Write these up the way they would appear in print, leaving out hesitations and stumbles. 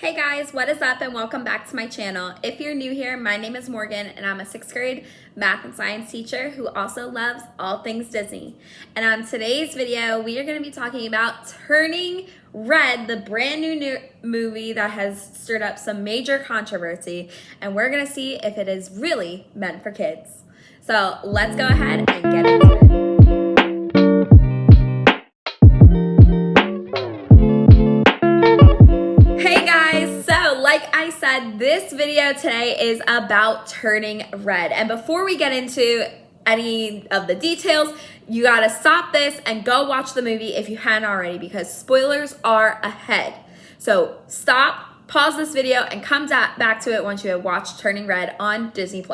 Hey guys, what is up and welcome back to my channel. If you're new here, my name is Morgan and I'm a 6th grade math and science teacher who also loves all things Disney. And on today's video, we are going to be talking about Turning Red, the brand new movie that has stirred up some major controversy, and we're going to see if it is really meant for kids. So let's go ahead and get into it. Like I said, this video today is about Turning Red. And before we get into any of the details, you gotta stop this and go watch the movie if you hadn't already, because spoilers are ahead. So stop, pause this video, and come back to it once you have watched Turning Red on Disney+.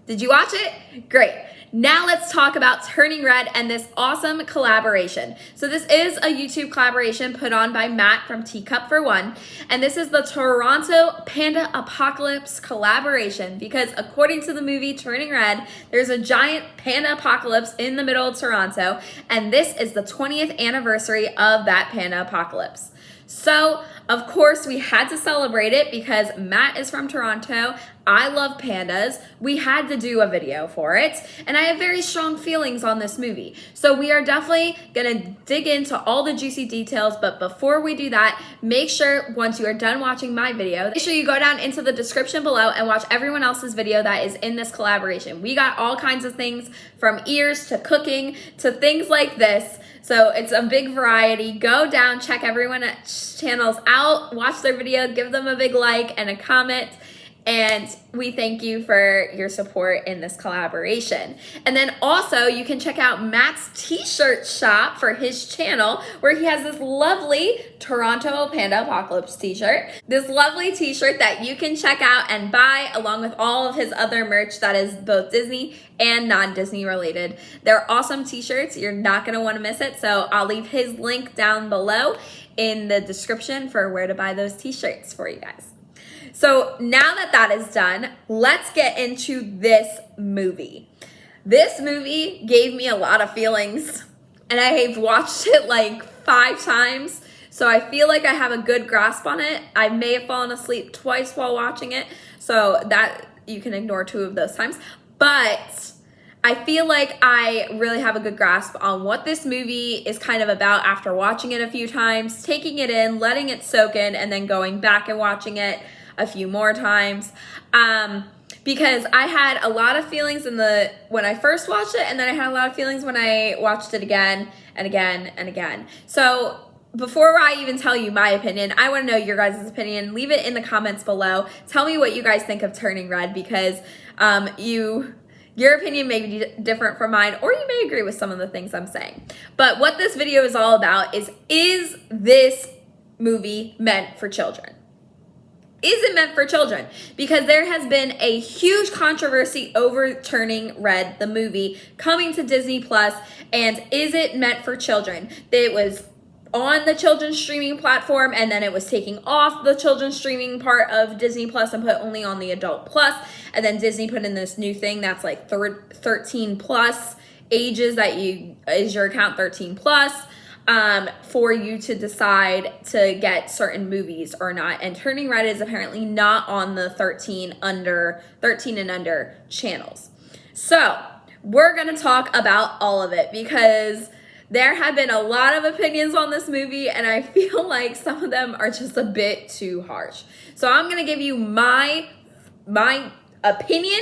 Did you watch it? Great. Now let's talk about Turning Red and this awesome collaboration. So this is a YouTube collaboration put on by Matt from Teacup for One, and this is the Toronto Pandapocalypse Collaboration, because according to the movie Turning Red, there's a giant panda apocalypse in the middle of Toronto, and this is the 20th anniversary of that panda apocalypse. So, of course, we had to celebrate it because Matt is from Toronto. I love pandas. We had to do a video for it, and I have very strong feelings on this movie. So we are definitely gonna dig into all the juicy details, but before we do that, make sure once you are done watching my video, make sure you go down into the description below and watch everyone else's video that is in this collaboration. We got all kinds of things from ears to cooking to things like this. So it's a big variety. Go down, check everyone's channels out, watch their video, give them a big like and a comment. And we thank you for your support in this collaboration. And then also you can check out Matt's t-shirt shop for his channel, where he has this lovely Toronto Pandapocalypse t-shirt. This lovely t-shirt that you can check out and buy along with all of his other merch that is both Disney and non-Disney related. They're awesome t-shirts. You're not gonna wanna miss it. So I'll leave his link down below in the description for where to buy those t-shirts for you guys. So now that that is done, let's get into this movie. This movie gave me a lot of feelings, and I have watched it like 5 times, so I feel like I have a good grasp on it. I may have fallen asleep twice while watching it, so that you can ignore 2 of those times, but I feel like I really have a good grasp on what this movie is kind of about after watching it a few times, taking it in, letting it soak in, and then going back and watching it a few more times, because I had a lot of feelings when I first watched it, and then I had a lot of feelings when I watched it again and again and again. So before I even tell you my opinion, I want to know your guys' opinion. Leave it in the comments below. Tell me what you guys think of Turning Red, because your opinion may be different from mine, or you may agree with some of the things I'm saying. But what this video is all about is this movie meant for children? Is it meant for children? Because there has been a huge controversy over Turning Red, the movie, coming to Disney+, and is it meant for children? It was on the children's streaming platform, and then it was taking off the children's streaming part of Disney+ and put only on the adult plus, and then Disney put in this new thing that's like 13 plus ages, that is your account 13 plus, for you to decide to get certain movies or not. And Turning Red is apparently not on the 13 and under channels. So we're gonna talk about all of it, because there have been a lot of opinions on this movie, and I feel like some of them are just a bit too harsh. So I'm gonna give you my opinion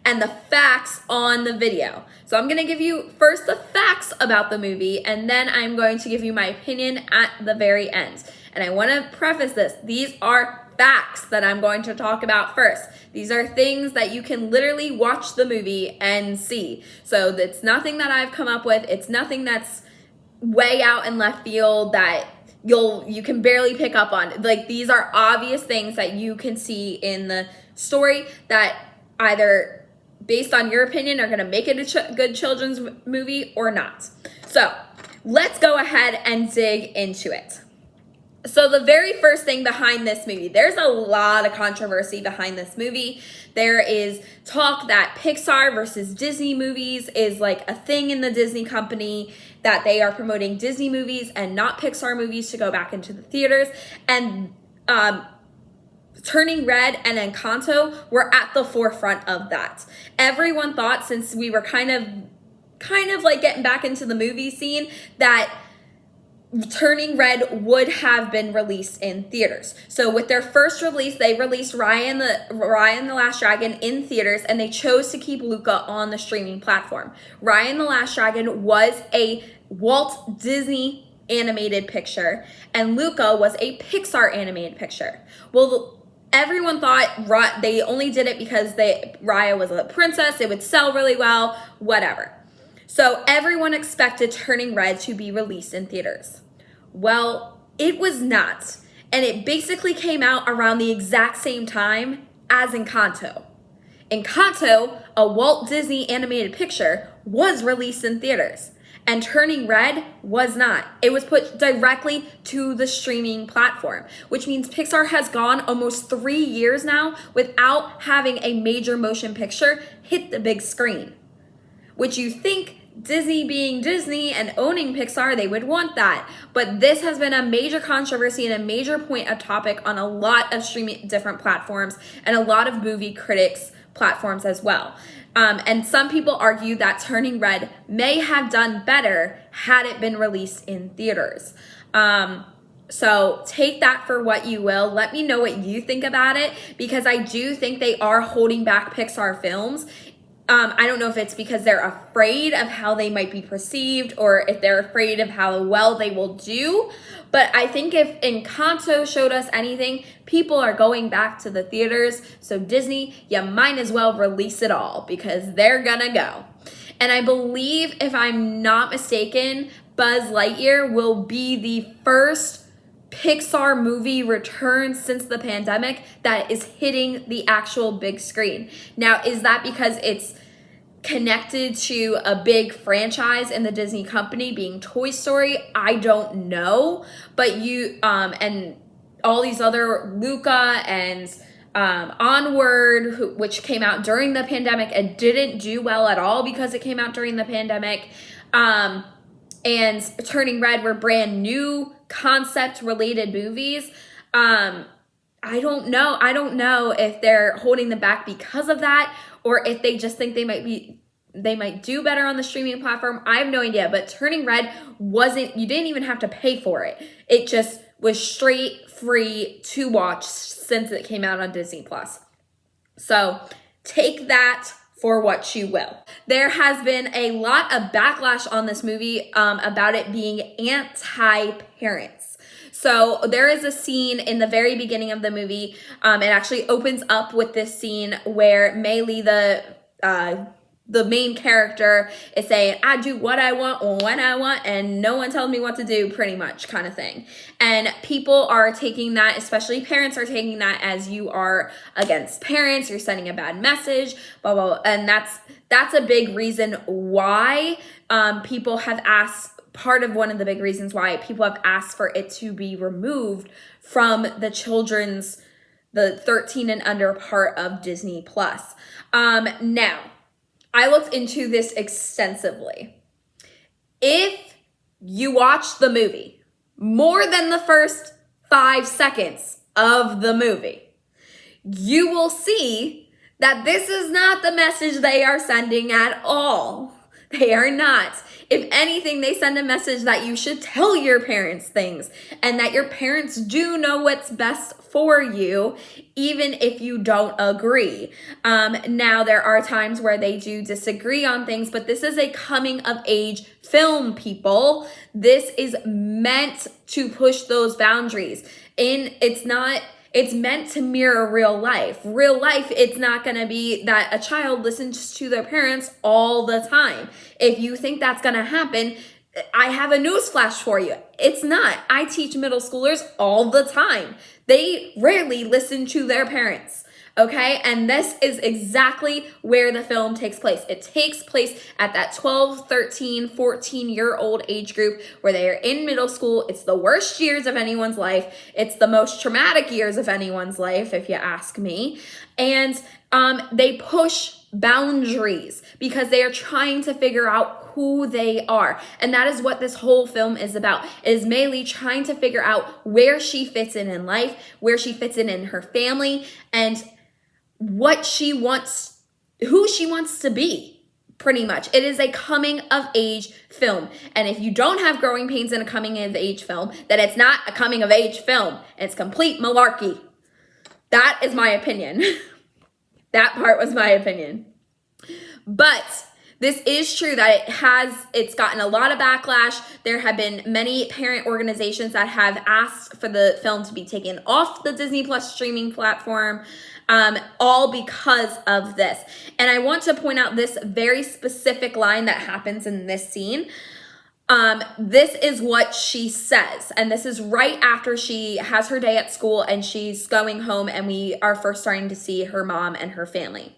and the facts on the video. So I'm gonna give you first the facts about the movie, and then I'm going to give you my opinion at the very end. And I wanna preface this, these are facts that I'm going to talk about first. These are things that you can literally watch the movie and see. So it's nothing that I've come up with, it's nothing that's way out in left field that you can barely pick up on. Like, these are obvious things that you can see in the story that either, based on your opinion, are gonna make it a good children's movie or not. So let's go ahead and dig into it. So the very first thing behind this movie, there's a lot of controversy behind this movie. There is talk that Pixar versus Disney movies is like a thing in the Disney company, that they are promoting Disney movies and not Pixar movies to go back into the theaters. And Turning Red and Encanto were at the forefront of that. Everyone thought, since we were kind of like getting back into the movie scene, that Turning Red would have been released in theaters. So with their first release, they released Raya and the Last Dragon in theaters, and they chose to keep Luca on the streaming platform. Raya and the Last Dragon was a Walt Disney animated picture, and Luca was a Pixar animated picture. Well, everyone thought they only did it because Raya was a princess, it would sell really well, whatever. So everyone expected Turning Red to be released in theaters. Well, it was not. And it basically came out around the exact same time as Encanto. Encanto, a Walt Disney animated picture, was released in theaters. And Turning Red was not. It was put directly to the streaming platform, which means Pixar has gone almost 3 years now without having a major motion picture hit the big screen. Which you think, Disney being Disney and owning Pixar, they would want that. But this has been a major controversy and a major point of topic on a lot of streaming different platforms and a lot of movie critics platforms as well. And some people argue that Turning Red may have done better had it been released in theaters. So take that for what you will. Let me know what you think about it, because I do think they are holding back Pixar films. I don't know if it's because they're afraid of how they might be perceived or if they're afraid of how well they will do. But I think if Encanto showed us anything, people are going back to the theaters. So Disney, you might as well release it all because they're gonna go. And I believe, if I'm not mistaken, Buzz Lightyear will be the first Pixar movie return since the pandemic that is hitting the actual big screen. Now, is that because it's connected to a big franchise in the Disney company being Toy Story? I don't know, but and all these other Luca and Onward, which came out during the pandemic and didn't do well at all because it came out during the pandemic, and Turning Red were brand new concept related movies. I don't know if they're holding them back because of that, or if they just think they might do better on the streaming platform. I have no idea. But Turning Red you didn't even have to pay for it. It just was straight free to watch since it came out on Disney Plus. So take that for what you will. There has been a lot of backlash on this movie about it being anti-parents. So there is a scene in the very beginning of the movie. It actually opens up with this scene where Mei Li, the main character, is saying, I do what I want when I want and no one tells me what to do, pretty much, kind of thing. And people are taking that, especially parents are taking that as you are against parents, you're sending a bad message, blah, blah, blah. And that's a big reason why people have asked, part of one of the big reasons why people have asked for it to be removed from the 13 and under part of Disney Plus. Now, I looked into this extensively. If you watch the movie more than the first 5 seconds of the movie, you will see that this is not the message they are sending at all. They are not. If anything, they send a message that you should tell your parents things and that your parents do know what's best for you, even if you don't agree. Now, there are times where they do disagree on things, but this is a coming of age film, people. This is meant to push those boundaries. It's meant to mirror real life. Real life, it's not going to be that a child listens to their parents all the time. If you think that's going to happen, I have a news flash for you. It's not. I teach middle schoolers all the time. They rarely listen to their parents. Okay, and this is exactly where the film takes place. It takes place at that 12, 13, 14-year-old age group where they are in middle school. It's the worst years of anyone's life. It's the most traumatic years of anyone's life, if you ask me. And they push boundaries because they are trying to figure out who they are. And that is what this whole film is about, is Mei Lee trying to figure out where she fits in life, where she fits in her family, and what she wants, who she wants to be. Pretty much. It is a coming of age film. And if you don't have growing pains in a coming of age film, then it's not a coming of age film. It's complete malarkey. That is my opinion. That part was my opinion. But this is true that it's gotten a lot of backlash. There have been many parent organizations that have asked for the film to be taken off the Disney Plus streaming platform, all because of this. And I want to point out this very specific line that happens in this scene. This is what she says, and this is right after she has her day at school and she's going home, and we are first starting to see her mom and her family.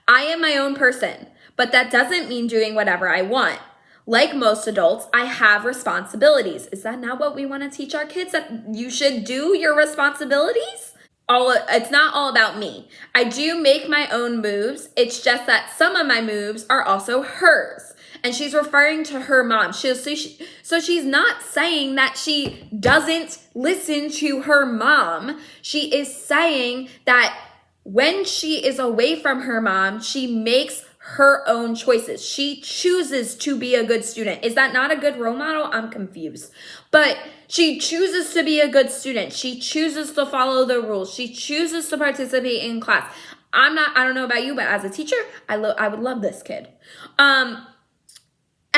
I am my own person, but that doesn't mean doing whatever I want. Like most adults, I have responsibilities. Is that not what we want to teach our kids? That you should do your responsibilities? It's not all about me. I do make my own moves. It's just that some of my moves are also hers. And she's referring to her mom. So she's not saying that she doesn't listen to her mom. She is saying that when she is away from her mom, she makes her own choices. She chooses to be a good student. Is that not a good role model? I'm confused. But she chooses to be a good student. She chooses to follow the rules. She chooses to participate in class. I don't know about you, but as a teacher, I would love this kid.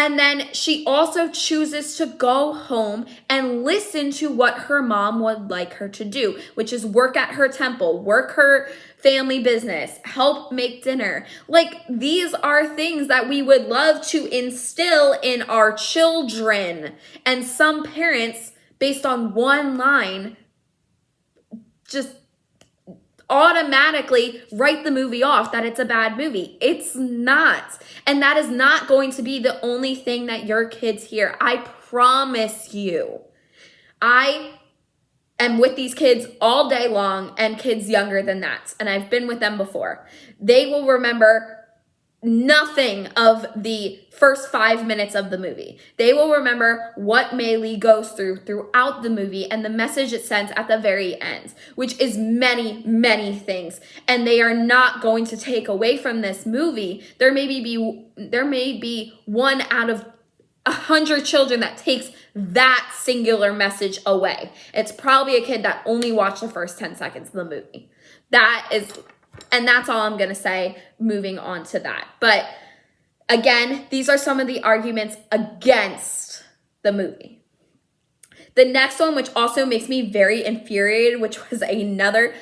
And then she also chooses to go home and listen to what her mom would like her to do, which is work at her temple, work her family business, help make dinner. Like, these are things that we would love to instill in our children. And some parents, based on one line, just automatically write the movie off that it's a bad movie. It's not. And that is not going to be the only thing that your kids hear. I promise you. I am with these kids all day long, and kids younger than that. And I've been with them before. They will remember nothing of the first 5 minutes of the movie. They will remember what Mei Lee goes throughout the movie and the message it sends at the very end, which is many, many things. And they are not going to take away from this movie. There may be 1 out of 100 children that takes that singular message away. It's probably a kid that only watched the first 10 seconds of the movie. And that's all I'm going to say moving on to that. But again, these are some of the arguments against the movie. The next one, which also makes me very infuriated, which was another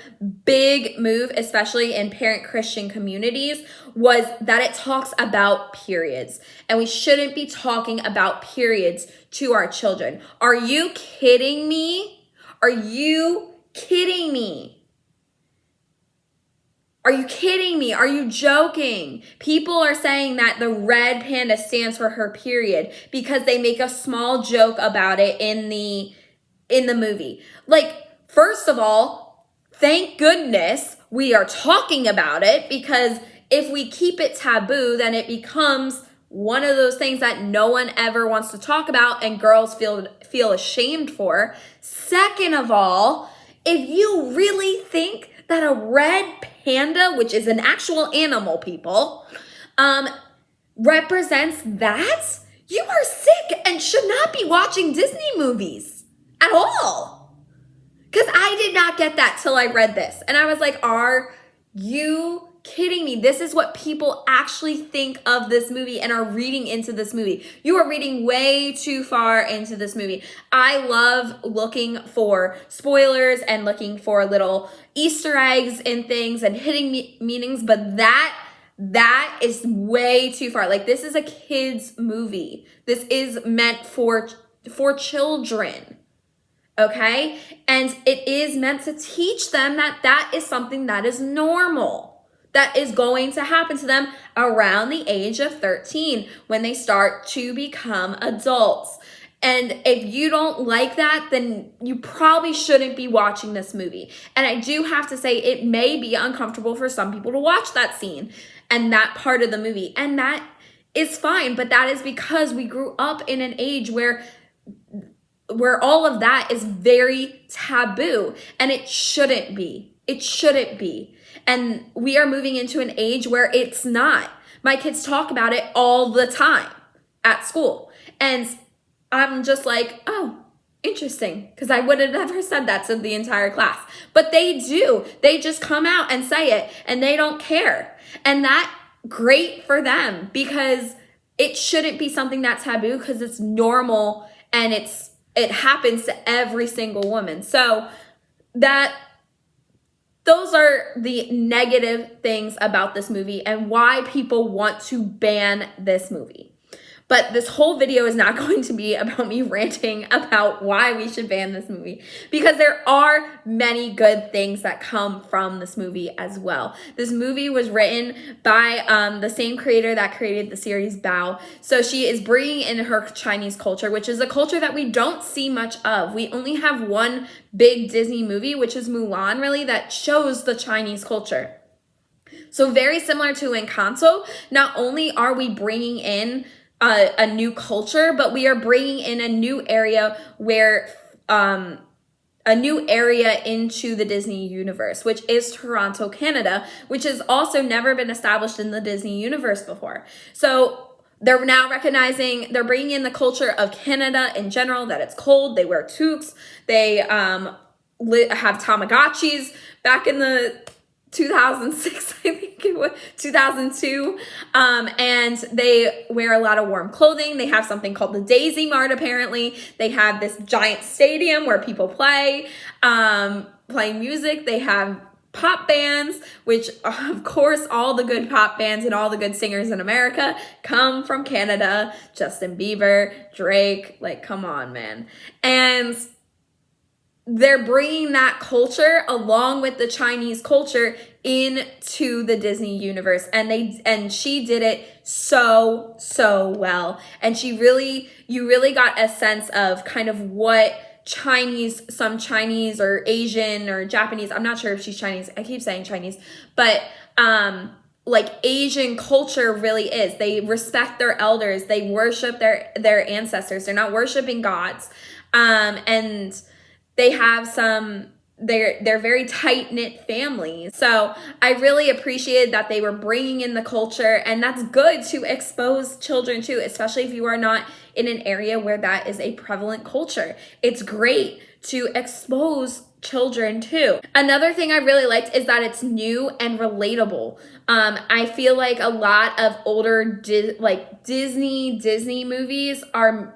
big move, especially in parent Christian communities, was that it talks about periods. And we shouldn't be talking about periods to our children. Are you kidding me? Are you kidding me? Are you kidding me? Are you joking? People are saying that the red panda stands for her period because they make a small joke about it in the movie. Like, first of all, thank goodness we are talking about it, because if we keep it taboo, then it becomes one of those things that no one ever wants to talk about and girls feel ashamed for. Second of all, if you really think that a red panda, which is an actual animal, people, represents that, you are sick and should not be watching Disney movies at all. Because I did not get that till I read this. And I was like, are you kidding me? This is what people actually think of this movie and are reading into this movie. You are reading way too far into this movie. I love looking for spoilers and looking for little Easter eggs and things and hitting meanings, but that is way too far. Like, this is a kid's movie. This is meant for children. Okay? And it is meant to teach them that is something that is normal. That is going to happen to them around the age of 13 when they start to become adults. And if you don't like that, then you probably shouldn't be watching this movie. And I do have to say, it may be uncomfortable for some people to watch that scene and that part of the movie. And that is fine, but that is because we grew up in an age where all of that is very taboo, and it shouldn't be. It shouldn't be. And we are moving into an age where it's not. My kids talk about it all the time at school. And I'm just like, oh, interesting, because I would have never said that to the entire class. But they do. They just come out and say it, and they don't care. And that, great for them, because it shouldn't be something that's taboo, because it's normal and it happens to every single woman. So those are the negative things about this movie and why people want to ban this movie. But this whole video is not going to be about me ranting about why we should ban this movie, because there are many good things that come from this movie as well. This movie was written by the same creator that created the series Bao. So she is bringing in her Chinese culture, which is a culture that we don't see much of. We only have one big Disney movie, which is Mulan, really, that shows the Chinese culture. So very similar to Encanto, not only are we bringing in a new culture, but we are bringing in a new area into the Disney universe, which is Toronto, Canada, which has also never been established in the Disney universe before. So they're now they're bringing in the culture of Canada in general, that it's cold, they wear toques, they have Tamagotchis back in the 2006, I think it was, 2002, and they wear a lot of warm clothing. They have something called the Daisy Mart, apparently. They have this giant stadium where people play music. They have pop bands, which, of course, all the good pop bands and all the good singers in America come from Canada. Justin Bieber, Drake, like, come on, man. And they're bringing that culture along with the Chinese culture into the Disney universe, and she did it so well. And you really got a sense of kind of what some Chinese or Asian or Japanese, I'm not sure if she's Chinese, I keep saying Chinese, but like Asian culture really is. They respect their elders, they worship their ancestors, they're not worshiping gods, and they have they're very tight-knit families. So I really appreciated that they were bringing in the culture, and that's good to expose children to, especially if you are not in an area where that is a prevalent culture. It's great to expose children to. Another thing I really liked is that it's new and relatable. I feel like a lot of older Disney movies are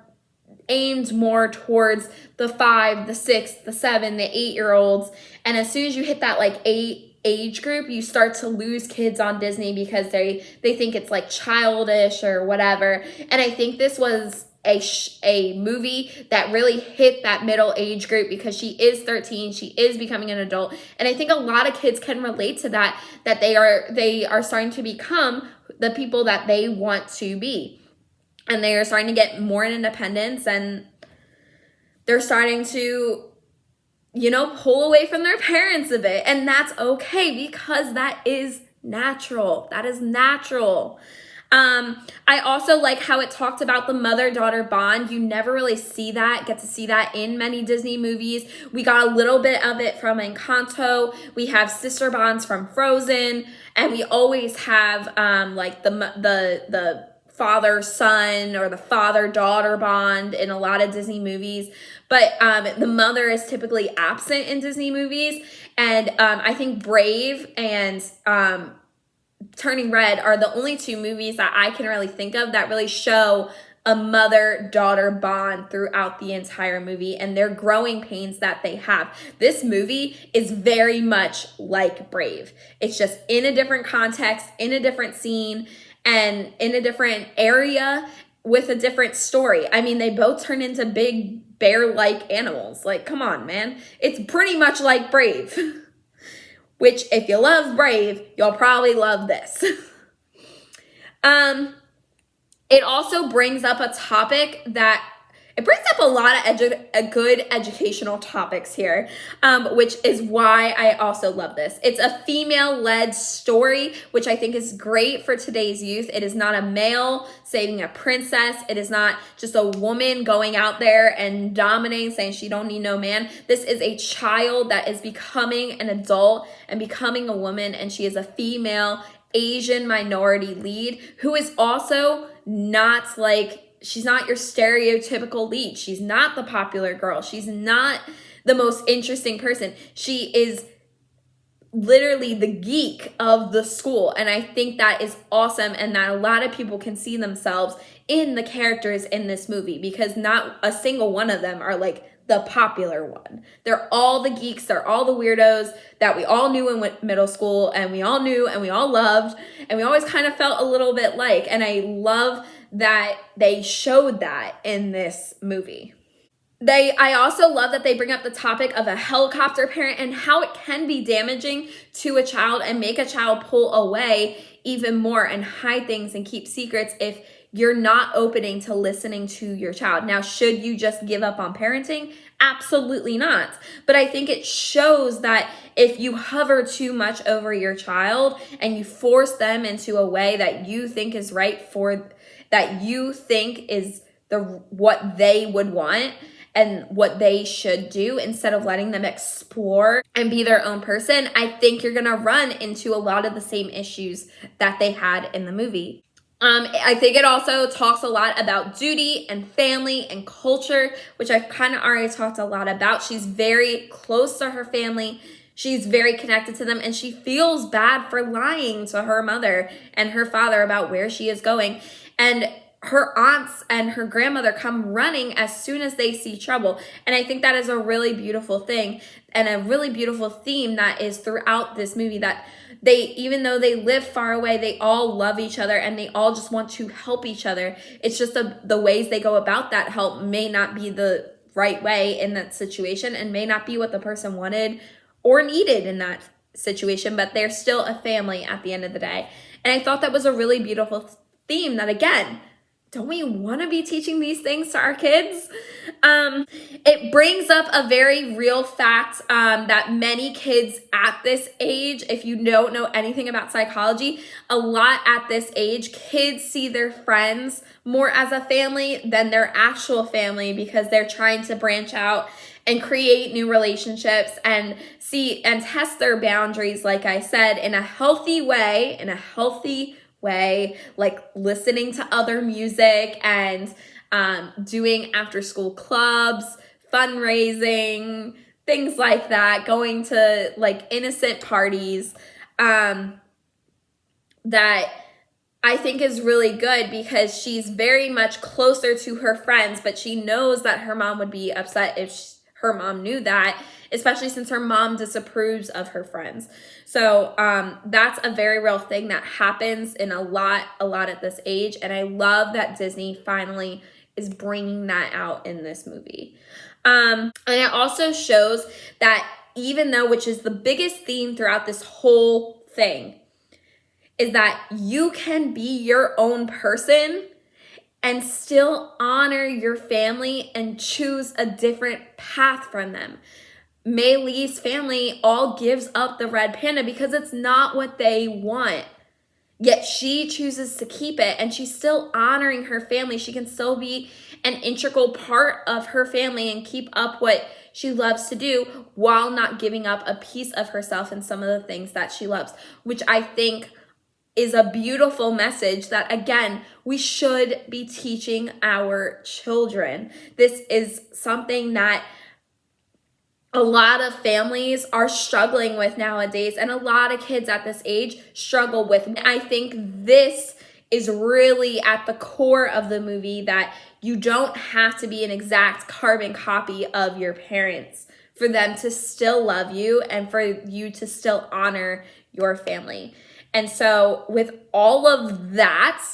aimed more towards the 5, the 6, the 7, the 8-year-olds. And as soon as you hit that like 8 age group, you start to lose kids on Disney because they think it's like childish or whatever. And I think this was a movie that really hit that middle age group, because she is 13, she is becoming an adult. And I think a lot of kids can relate to that they are starting to become the people that they want to be. And they are starting to get more independence, and they're starting to, pull away from their parents a bit. And that's okay, because that is natural. That is natural. I also like how it talked about the mother-daughter bond. You never really get to see that in many Disney movies. We got a little bit of it from Encanto. We have sister bonds from Frozen, and we always have like the father-son or the father-daughter bond in a lot of Disney movies. But the mother is typically absent in Disney movies. And I think Brave and Turning Red are the only two movies that I can really think of that really show a mother-daughter bond throughout the entire movie and their growing pains that they have. This movie is very much like Brave. It's just in a different context, in a different scene, and in a different area with a different story. I mean, they both turn into big bear-like animals. Like, come on, man. It's pretty much like Brave. Which, if you love Brave, you'll probably love this. It also brings up a topic that it brings up a lot of good educational topics here, which is why I also love this. It's a female-led story, which I think is great for today's youth. It is not a male saving a princess. It is not just a woman going out there and dominating, saying she don't need no man. This is a child that is becoming an adult and becoming a woman, and she is a female Asian minority lead who is also not like, she's not your stereotypical lead. She's not the popular girl. She's not the most interesting person. She is literally the geek of the school. And I think that is awesome, and that a lot of people can see themselves in the characters in this movie, because not a single one of them are like the popular one. They're all the geeks. They're all the weirdos that we all knew in middle school, and we all knew and we all loved, and we always kind of felt a little bit like. And I love that they showed that in this movie. I also love that they bring up the topic of a helicopter parent and how it can be damaging to a child and make a child pull away even more and hide things and keep secrets if you're not opening to listening to your child. Now, should you just give up on parenting? Absolutely not. But I think it shows that if you hover too much over your child and you force them into a way that you think is right, that you think is what they would want and what they should do, instead of letting them explore and be their own person, I think you're gonna run into a lot of the same issues that they had in the movie. I think it also talks a lot about duty and family and culture, which I've kind of already talked a lot about. She's very close to her family. She's very connected to them, and she feels bad for lying to her mother and her father about where she is going. And her aunts and her grandmother come running as soon as they see trouble. And I think that is a really beautiful thing and a really beautiful theme that is throughout this movie, that even though they live far away, they all love each other and they all just want to help each other. It's just the ways they go about that help may not be the right way in that situation and may not be what the person wanted or needed in that situation, but they're still a family at the end of the day. And I thought that was a really beautiful theme that, again, don't we want to be teaching these things to our kids? It brings up a very real fact that many kids at this age, if you don't know anything about psychology, a lot at this age, kids see their friends more as a family than their actual family, because they're trying to branch out and create new relationships and see and test their boundaries, like I said, in a healthy way, like listening to other music and doing after school clubs, fundraising, things like that, going to like innocent parties, that I think is really good, because she's very much closer to her friends, but she knows that her mom would be upset if her mom knew that, especially since her mom disapproves of her friends. So that's a very real thing that happens in a lot at this age. And I love that Disney finally is bringing that out in this movie. And it also shows that even though, which is the biggest theme throughout this whole thing, is that you can be your own person and still honor your family and choose a different path from them. Mei Li's family all gives up the red panda because it's not what they want. Yet she chooses to keep it, and she's still honoring her family. She can still be an integral part of her family and keep up what she loves to do while not giving up a piece of herself and some of the things that she loves, which I think is a beautiful message that, again, we should be teaching our children. This is something that a lot of families are struggling with nowadays, and a lot of kids at this age struggle with. I think this is really at the core of the movie, that you don't have to be an exact carbon copy of your parents for them to still love you and for you to still honor your family. And so with all of that,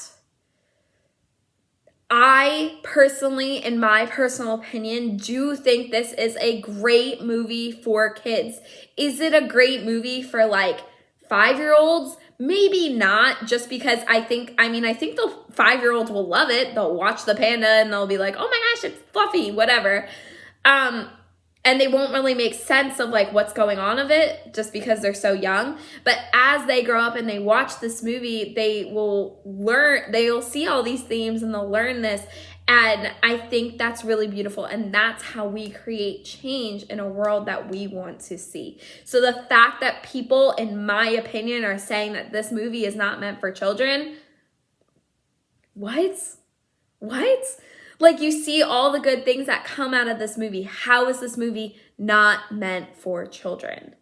I personally, in my personal opinion, do think this is a great movie for kids. Is it a great movie for like 5-year-olds, maybe not, just because I think the 5-year-olds will love it. They'll watch the panda and they'll be like, oh my gosh, it's fluffy, whatever. And they won't really make sense of like what's going on of it just because they're so young. But as they grow up and they watch this movie, they will see all these themes and they'll learn this. And I think that's really beautiful. And that's how we create change in a world that we want to see. So the fact that people, in my opinion, are saying that this movie is not meant for children, what? Like, you see all the good things that come out of this movie. How is this movie not meant for children?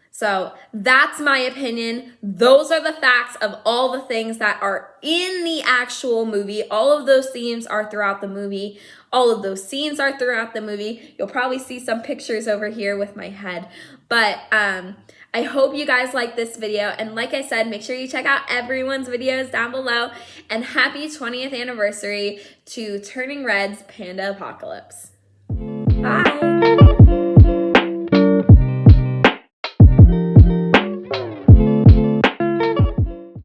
So that's my opinion. Those are the facts of all the things that are in the actual movie. All of those themes are throughout the movie. All of those scenes are throughout the movie. You'll probably see some pictures over here with my head. But I hope you guys like this video. And like I said, make sure you check out everyone's videos down below. And happy 20th anniversary to Turning Red's Pandapocalypse. Bye.